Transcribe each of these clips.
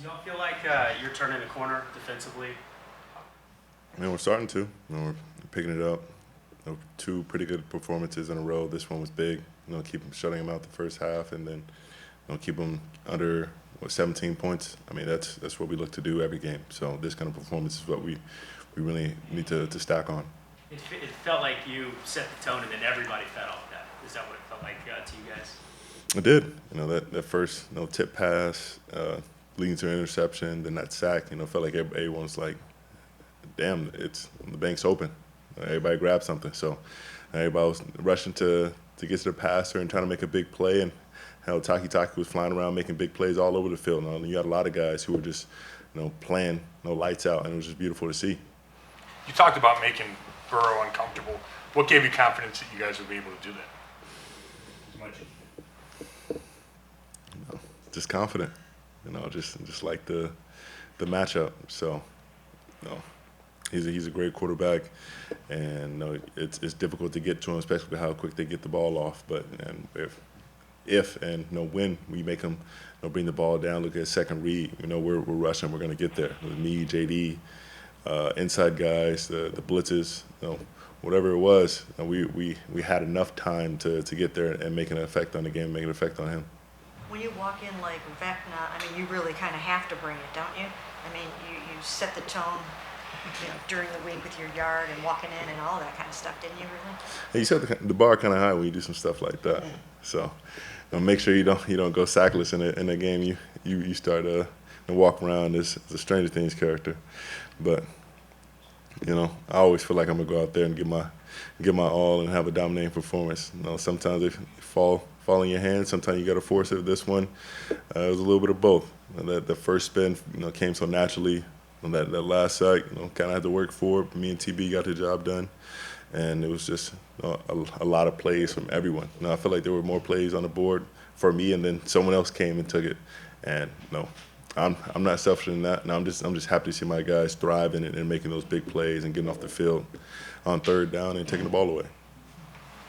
You don't feel like you're turning a corner defensively? I mean, we're starting to. We're picking it up. Two pretty good performances in a row. This one was big. Keep them shutting them out the first half, and then keep them under 17 points. I mean, that's what we look to do every game. So this kind of performance is what we really need to stack on. It felt like you set the tone, and then everybody fed off that. Is that what it felt like to you guys? It did. That first tip pass leading to an interception, then that sack. Felt like everyone's like, damn, it's the bank's open. Everybody grabbed something. So everybody was rushing to get to the passer and trying to make a big play. And how Taki was flying around making big plays all over the field. And you had a lot of guys who were just playing lights out, and it was just beautiful to see. You talked about making Burrow uncomfortable. What gave you confidence that you guys would be able to do that? Just confident. Just like the matchup. So, he's a great quarterback, and it's difficult to get to him, especially how quick they get the ball off. But if and when we make him bring the ball down, look at second read, we're rushing, we're going to get there. With me, JD, inside guys, the blitzes, whatever it was, we had enough time to get there and make an effect on the game, make an effect on him. When you walk in like Vecna, I mean, you really kind of have to bring it, don't you? I mean, you set the tone, during the week with your yard and walking in and all that kind of stuff, didn't you, really? And you set the bar kind of high when you do some stuff like that. So, make sure you don't go sackless in a game. You start to walk around as a Stranger Things character, but I always feel like I'm gonna go out there and give my all and have a dominating performance. Sometimes they fall in your hands. Sometimes you got to force it. This one, it was a little bit of both. The first spin, came so naturally. That last sack, kind of had to work for it. Me and TB got the job done, and it was just a lot of plays from everyone. I feel like there were more plays on the board for me, and then someone else came and took it. And I'm not selfish in that. I'm just happy to see my guys thriving and making those big plays and getting off the field on third down and taking the ball away.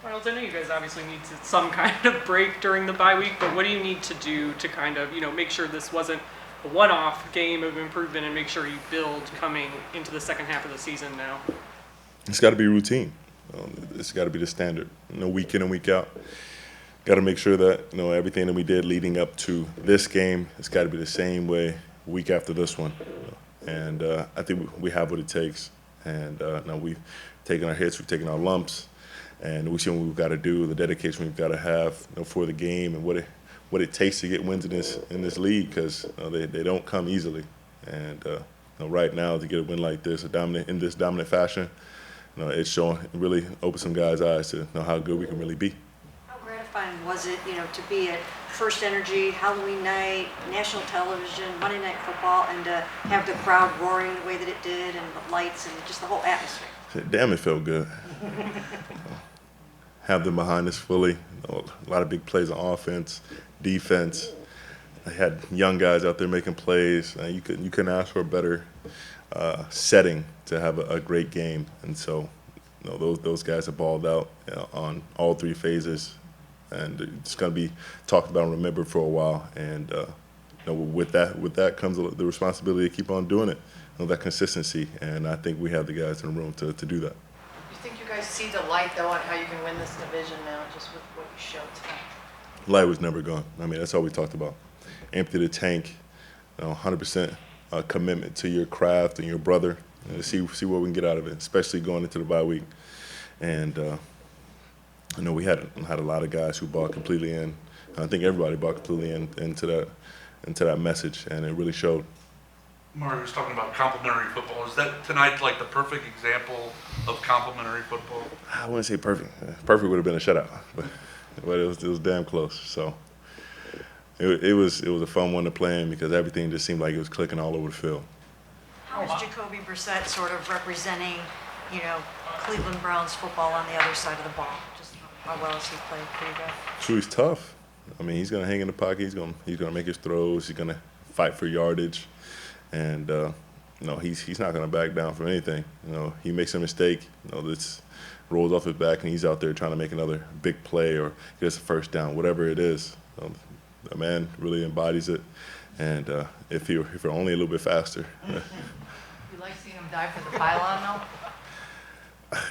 Myles, I know you guys obviously need some kind of break during the bye week, but what do you need to do to kind of make sure this wasn't a one-off game of improvement and make sure you build coming into the second half of the season now? It's got to be routine. It's got to be the standard. Week in and week out. Got to make sure that everything that we did leading up to this game, it's got to be the same way week after this one. And I think we have what it takes. And now we've taken our hits, we've taken our lumps, and we see what we've got to do, the dedication we've got to have for the game, and what it takes to get wins in this league, because they don't come easily. And right now, to get a win like this, in this dominant fashion, it's showing, it really opens some guys' eyes to know how good we can really be. How gratifying was it, to be at First Energy, Halloween night, national television, Monday Night Football, and to have the crowd roaring the way that it did, and the lights, and just the whole atmosphere? Damn, it felt good. Have them behind us fully. A lot of big plays on offense, defense. I had young guys out there making plays. You couldn't ask for a better setting to have a great game. And so, those guys have balled out on all three phases, and it's going to be talked about and remembered for a while. And with that comes the responsibility to keep on doing it. That consistency, and I think we have the guys in the room to do that. You think you guys see the light, though, on how you can win this division now, just with what you showed tonight? Light was never gone. I mean, that's all we talked about. Empty the tank, 100% commitment to your craft and your brother, and see what we can get out of it, especially going into the bye week. And we had a lot of guys who bought completely in. I think everybody bought completely into that message, and it really showed. Mario was talking about complementary football. Is that tonight like the perfect example of complementary football? I wouldn't say perfect. Perfect would have been a shutout, but it was damn close. So it was a fun one to play in because everything just seemed like it was clicking all over the field. How is Jacoby Brissett sort of representing, Cleveland Browns football on the other side of the ball? Just how well has he played for you guys? So he's tough. I mean, he's gonna hang in the pocket. He's gonna make his throws. He's gonna fight for yardage. And he's not going to back down from anything. He makes a mistake, this rolls off his back, and he's out there trying to make another big play or get us a first down, whatever it is. The man really embodies it, And if you're only a little bit faster, You like seeing him dive for the pylon though?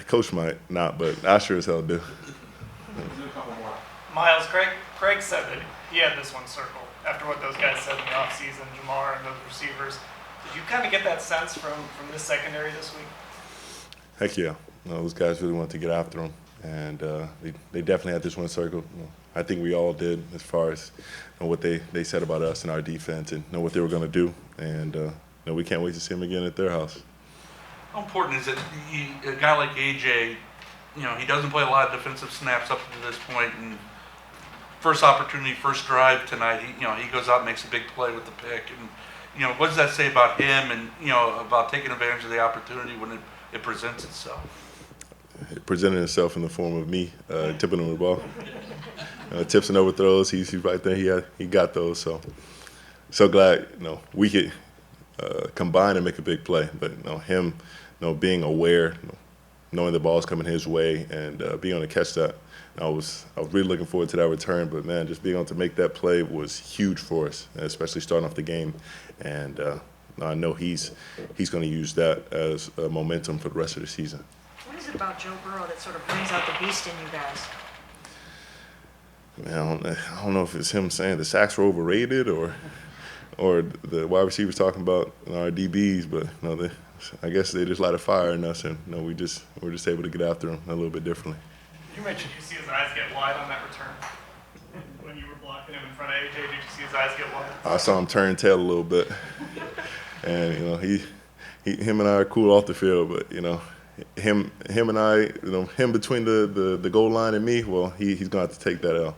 coach might not, but I sure as hell do. Myles, Craig said that he had this one circled after what those guys said in the offseason, Jamar and those receivers. Did you kind of get that sense from this secondary this week? Heck yeah. Those guys really wanted to get after him, and they definitely had this one circled. I think we all did, as far as what they said about us and our defense and know what they were going to do. And we can't wait to see them again at their house. How important is it, a guy like AJ, he doesn't play a lot of defensive snaps up to this point, and first opportunity, first drive tonight, he goes out and makes a big play with the pick. And, what does that say about him and, about taking advantage of the opportunity when it presents itself? It presented itself in the form of me tipping him the ball. Tips and overthrows, he's right there. He got those. So glad we could combine and make a big play. But him being aware, knowing the ball's coming his way, and being able to catch that. I was really looking forward to that return. But man, just being able to make that play was huge for us, especially starting off the game. And I know he's going to use that as momentum for the rest of the season. What is it about Joe Burrow that sort of brings out the beast in you guys? Man, I don't know if it's him saying the sacks were overrated or the wide receivers talking about our DBs, but I guess they just light a fire in us, and we're just able to get after them a little bit differently. You mentioned you see his eyes get wide on that return. When you were blocking him in front of AJ, did you see his eyes get wide? I saw him turn tail a little bit, and him and I are cool off the field, but him and I, him between the goal line and me, well, he's going to have to take that L.